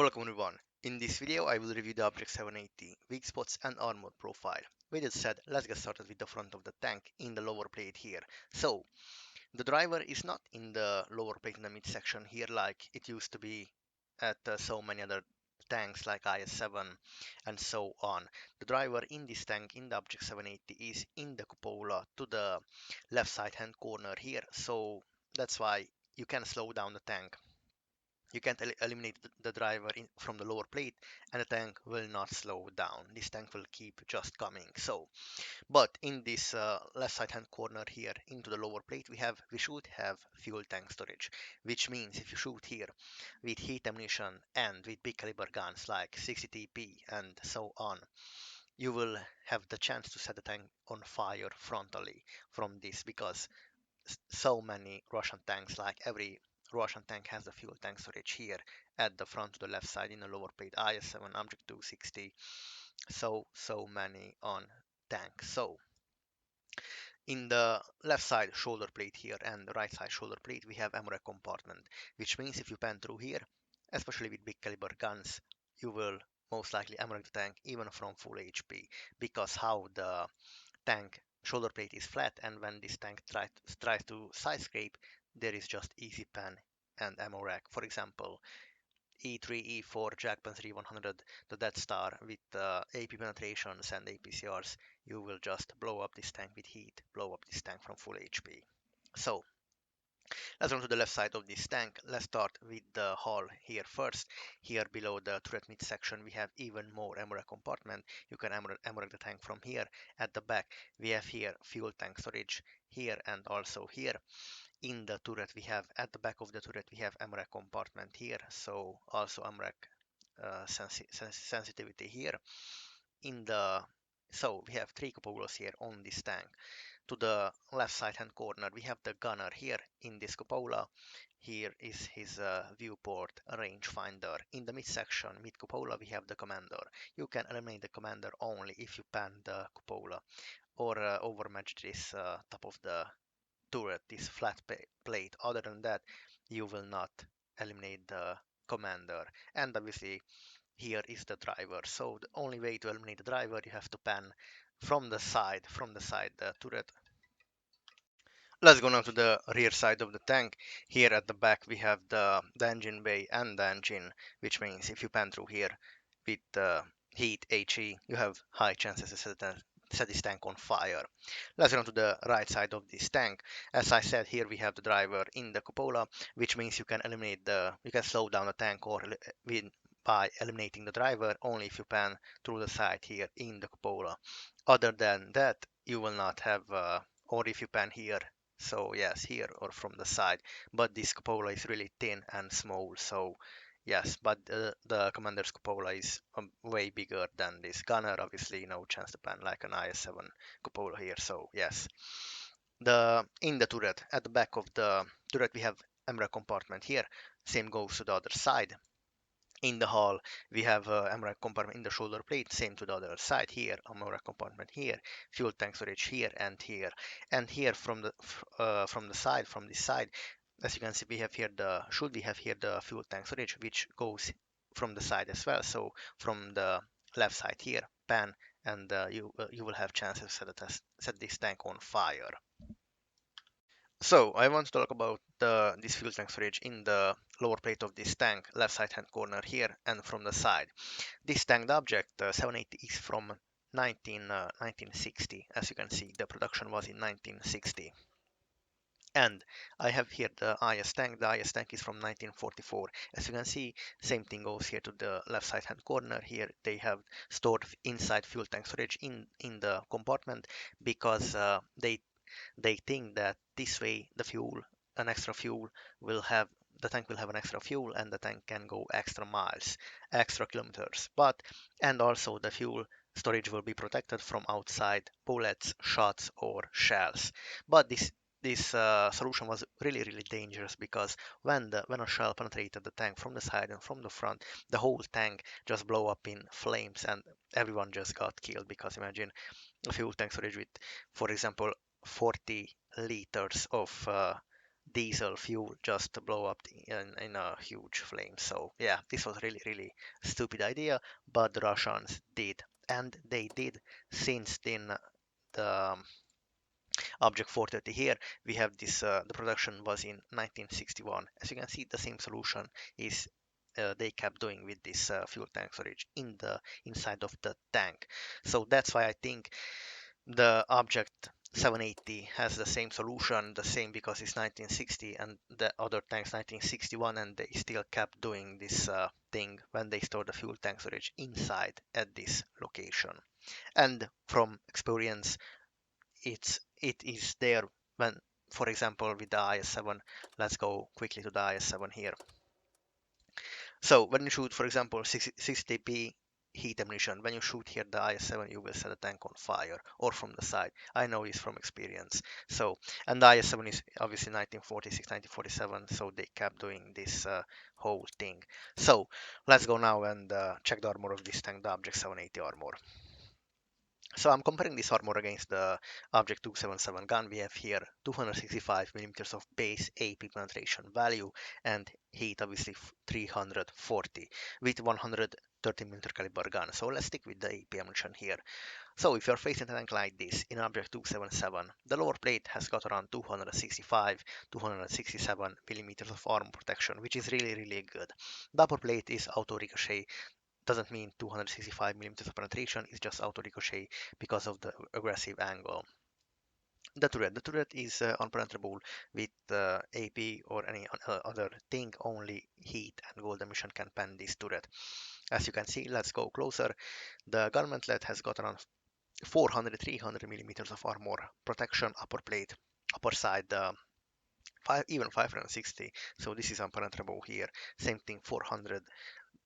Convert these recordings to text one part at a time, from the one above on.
Welcome everyone. In this video I will review the Object 780, weak spots and armor profile. With that said, let's get started with the front of the tank in the lower plate here. So, the driver is not in the lower plate in the midsection here like it used to be at so many other tanks like IS-7 and so on. The driver in this tank in the Object 780 is in the cupola to the left side hand corner here, so that's why you can slow down the tank. You can't eliminate the driver from the lower plate and the tank will not slow down. This tank will keep just coming. So, but in this left side hand corner here into the lower plate we should have fuel tank storage, which means if you shoot here with heat ammunition and with big caliber guns like 60 TP and so on, you will have the chance to set the tank on fire frontally from this, because so many Russian tanks, like every Russian tank has a fuel tank storage here at the front to the left side in the lower plate. IS-7, Object 260, so many on tank. So in the left side shoulder plate here and the right side shoulder plate we have ammo rack compartment, which means if you pan through here, especially with big caliber guns, you will most likely ammo rack the tank even from full HP, because how the tank shoulder plate is flat, and when this tank tries to side scrape, there is just easy pan and ammo rack. For example, E3, E4, Jag Panzer 100, the Death Star with AP penetrations and APCRs, you will just blow up this tank with heat, blow up this tank from full HP. So let's run to the left side of this tank. Let's start with the hull here first. Here below the turret midsection we have even more ammo rack compartment. You can ammo rack the tank from here. At the back we have here fuel tank storage here and also here. In the turret we have, at the back of the turret we have ammo rack compartment here, so also ammo rack sensitivity here. So we have three cupolas here on this tank. To the left side hand corner we have the gunner here in this cupola. Here is his viewport rangefinder. In the midsection, mid cupola, we have the commander. You can eliminate the commander only if you pan the cupola or overmatch this top of the turret, this flat plate. Other than that, you will not eliminate the commander. And obviously here is the driver, so the only way to eliminate the driver, you have to pan from the side the turret. Let's go now to the rear side of the tank. Here at the back we have the engine bay and the engine, which means if you pan through here with heat HE, you have high chances to set this tank on fire. Let's run to the right side of this tank. As I said, here we have the driver in the cupola, which means you can slow down the tank by eliminating the driver only if you pan through the side here in the cupola. Other than that, you will not have, or if you pan here, so yes, here or from the side, but this cupola is really thin and small, so yes, but the commander's cupola is way bigger than this gunner. Obviously, no chance to pan like an IS-7 cupola here. So yes, in the turret, at the back of the turret, we have ammo rack compartment here. Same goes to the other side. In the hull, we have ammo rack compartment in the shoulder plate. Same to the other side here. Ammo rack compartment here. Fuel tank storage here and here. And here from this side, as you can see, we have here the fuel tank storage, which goes from the side as well. So from the left side here, pan, and you will have chances to set this tank on fire. So I want to talk about this fuel tank storage in the lower plate of this tank, left side hand corner here and from the side. This tanked object 780 is from 1960. As you can see, the production was in 1960. And I have here the IS tank. The IS tank is from 1944. As you can see, same thing goes here to the left side hand corner. Here they have stored inside fuel tank storage in the compartment, because they think that this way the tank will have an extra fuel and the tank can go extra miles, extra kilometers. And also the fuel storage will be protected from outside bullets, shots or shells. But this solution was really dangerous, because when a shell penetrated the tank from the side and from the front, the whole tank just blow up in flames and everyone just got killed. Because imagine a fuel tank storage with, for example, 40 liters of diesel fuel just to blow up in a huge flame. So yeah, this was really stupid idea, but the Russians did, and they did since then. The object 430 here, we have this, the production was in 1961. As you can see, the same solution is they kept doing with this fuel tank storage in the inside of the tank. So that's why I think the object 780 has the same solution, the same, because it's 1960 and the other tanks 1961, and they still kept doing this thing when they store the fuel tank storage inside at this location. And from experience, it is there when, for example, with the IS-7. Let's go quickly to the IS-7 here. So when you shoot, for example, 60p heat ammunition, when you shoot here the IS-7, you will set the tank on fire, or from the side. I know this from experience. So, and the IS-7 is obviously 1946, 1947, so they kept doing this whole thing. So let's go now and check the armor of this tank, the Object 780 armor. So I'm comparing this armor against the Object 277 gun. We have here 265 millimeters of base AP penetration value and heat obviously 340 with 130 millimeter caliber gun. So let's stick with the AP ammunition here. So if you're facing a tank like this in Object 277, the lower plate has got around 265, 267 millimeters of armor protection, which is really good. The upper plate is auto ricochet, doesn't mean 265 millimeters of penetration, it's just auto ricochet because of the aggressive angle. The turret is unpenetrable with AP or any other thing. Only heat and gold emission can pen this turret. As you can see, let's go closer. The gun mantlet has got around 400, 300 millimeters of armor protection, upper plate, upper side, even 560. So this is unpenetrable here. Same thing, 400,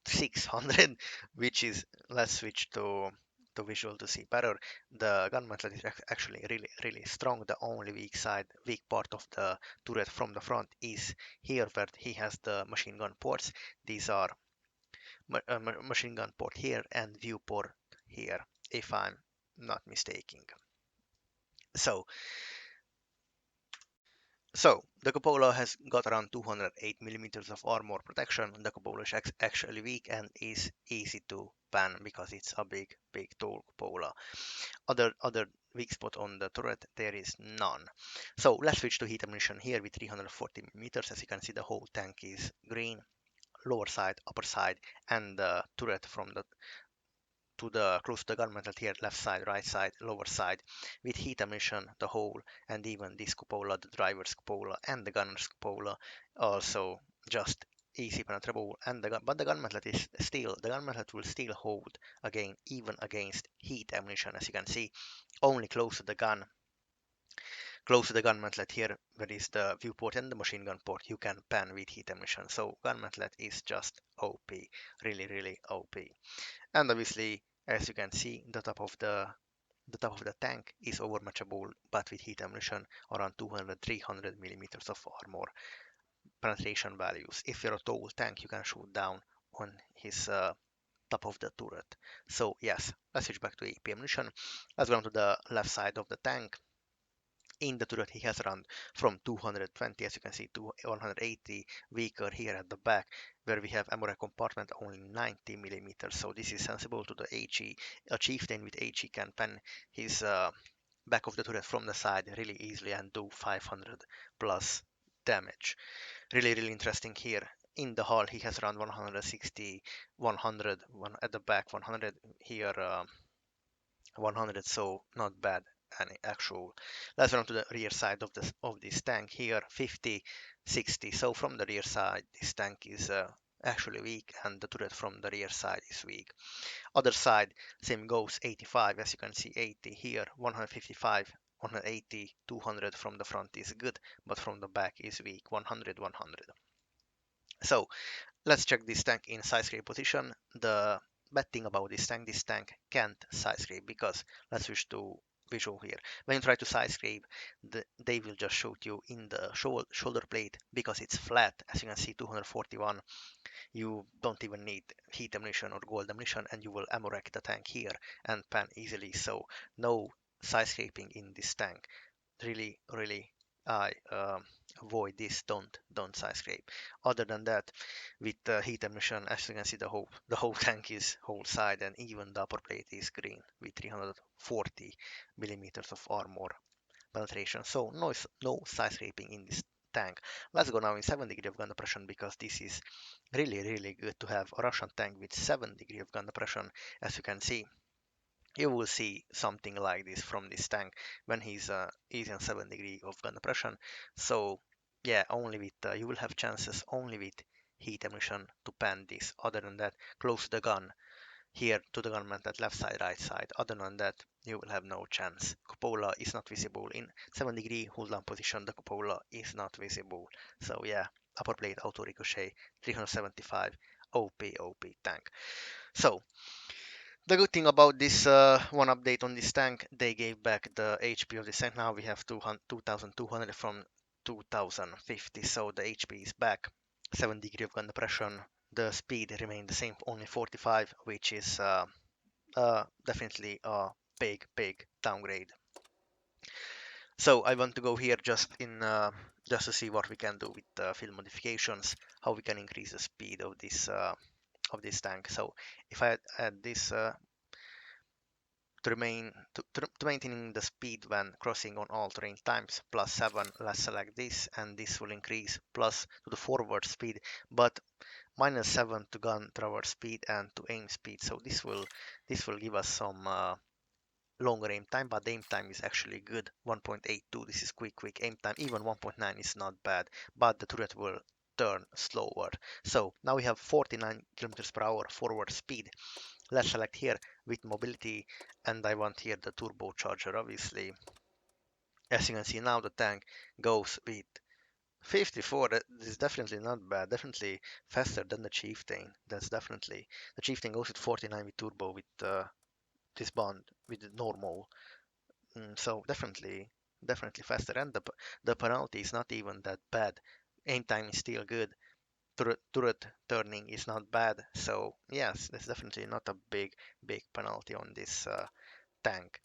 600, which is, let's switch to visual to see better. The gun mantlet is actually really strong. The only weak part of the turret from the front is here where he has the machine gun ports. These are machine gun port here and view port here, if I'm not mistaken. So So the cupola has got around 208 millimeters of armor protection. The cupola is actually weak and is easy to pan because it's a big tall cupola. Other weak spot on the turret, there is none. So let's switch to heat ammunition here with 340 millimeters. As you can see, the whole tank is green, lower side, upper side, and the turret from the to the close to the gun mantlet here, left side, right side, lower side, with heat ammunition, the whole, and even this cupola, the driver's cupola and the gunner's cupola, also just easy penetrable. And but the gun mantlet is still, the gun mantlet will still hold again, even against heat ammunition. As you can see, only close to the gun mantlet here, where is the viewport and the machine gun port, you can pan with heat ammunition. So gun mantlet is just OP, really OP. And obviously, as you can see, the top of the tank is overmatchable, but with heat ammunition around 200, 300 millimeters of armor penetration values. If you're a tall tank, you can shoot down on his top of the turret. So yes, let's switch back to AP ammunition. Let's go on to the left side of the tank. In the turret, he has around from 220, as you can see, to 180, weaker here at the back, where we have ammo compartment only 90 millimeters. So this is sensible to the HE. A chieftain with HE can pen his back of the turret from the side really easily and do 500 plus damage. Really interesting here. In the hull, he has around 160, 100, one at the back, 100 here. 100, so not bad any actual. Let's run to the rear side of this tank here, 50, 60. So from the rear side, this tank is actually weak, and the turret from the rear side is weak. Other side, same goes, 85, as you can see, 80 here, 155, 180, 200 from the front is good, but from the back is weak, 100, 100. So let's check this tank in side scrape position. The bad thing about this tank can't side scrape, because let's switch to visual here. When you try to side scrape, they will just shoot you in the shoulder plate because it's flat. As you can see, 241. You don't even need heat ammunition or gold ammunition, and you will ammo rack the tank here and pan easily. So no side scraping in this tank. Really I avoid this. Don't side scrape. Other than that, with heat emission, as you can see, the whole tank is whole side, and even the upper plate is green with 340 millimeters of armor penetration. So no side scraping in this tank. Let's go now in 7 degree of gun depression, because this is really good to have a Russian tank with 7 degree of gun depression. As you can see, you will see something like this from this tank when he's in 7 degree of gun depression. So yeah, only with you will have chances only with heat emission to pan this. Other than that, close the gun here to the gunman at left side, right side. Other than that, you will have no chance. Cupola is not visible in 7 degree hold down position. The cupola is not visible. So yeah, upper plate auto ricochet 375 OP tank. So the good thing about this one update on this tank, they gave back the HP of this tank. Now we have 2200 from 2050, so the HP is back. 7 degree of gun depression. The speed remained the same, only 45, which is definitely a big downgrade. So I want to go here just to see what we can do with field modifications, how we can increase the speed of this tank. So if I add this to maintaining the speed when crossing on all terrain times +7, let's select this, and this will increase plus to the forward speed, but -7 to gun traverse speed and to aim speed. So this will give us some longer aim time, but the aim time is actually good. 1.82, this is quick aim time. Even 1.9 is not bad, but the turret will turn slower. So now we have 49 kilometers per hour forward speed. Let's select here with mobility, and I want here the turbocharger, obviously. As you can see now, the tank goes with 54. That is definitely not bad, definitely faster than the Chieftain. That's definitely, the Chieftain goes with 49 with turbo with this bond with the normal. So definitely faster, and the penalty is not even that bad. Aim time is still good. Turret turning is not bad. So yes, there's definitely not a big penalty on this tank.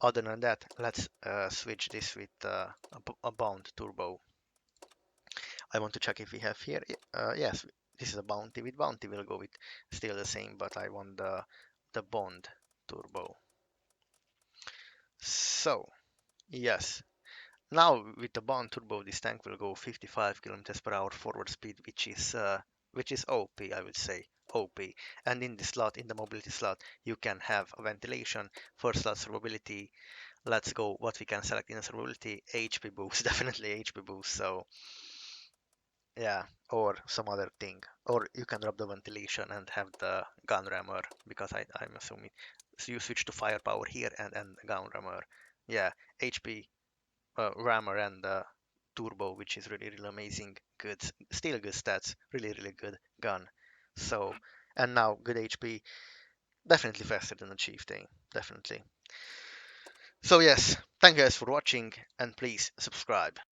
Other than that, let's switch this with a bound turbo. I want to check if we have here. Yes, this is a bounty. With bounty, we'll go with still the same, but I want the bond turbo. So yes, now with the bond turbo, this tank will go 55 kilometers per hour forward speed, which is OP, I would say. OP. And in the slot, in the mobility slot, you can have a ventilation. First slot survivability. Let's go what we can select in survivability. HP boost, definitely HP boost. So yeah, or some other thing. Or you can drop the ventilation and have the gun rammer, because I'm assuming. So you switch to firepower here and gun rammer. Yeah, HP rammer and turbo, which is really amazing. Good, still good stats. Really good gun. So, and now good HP. Definitely faster than the Chieftain. Definitely. So yes, thank you guys for watching, and please subscribe.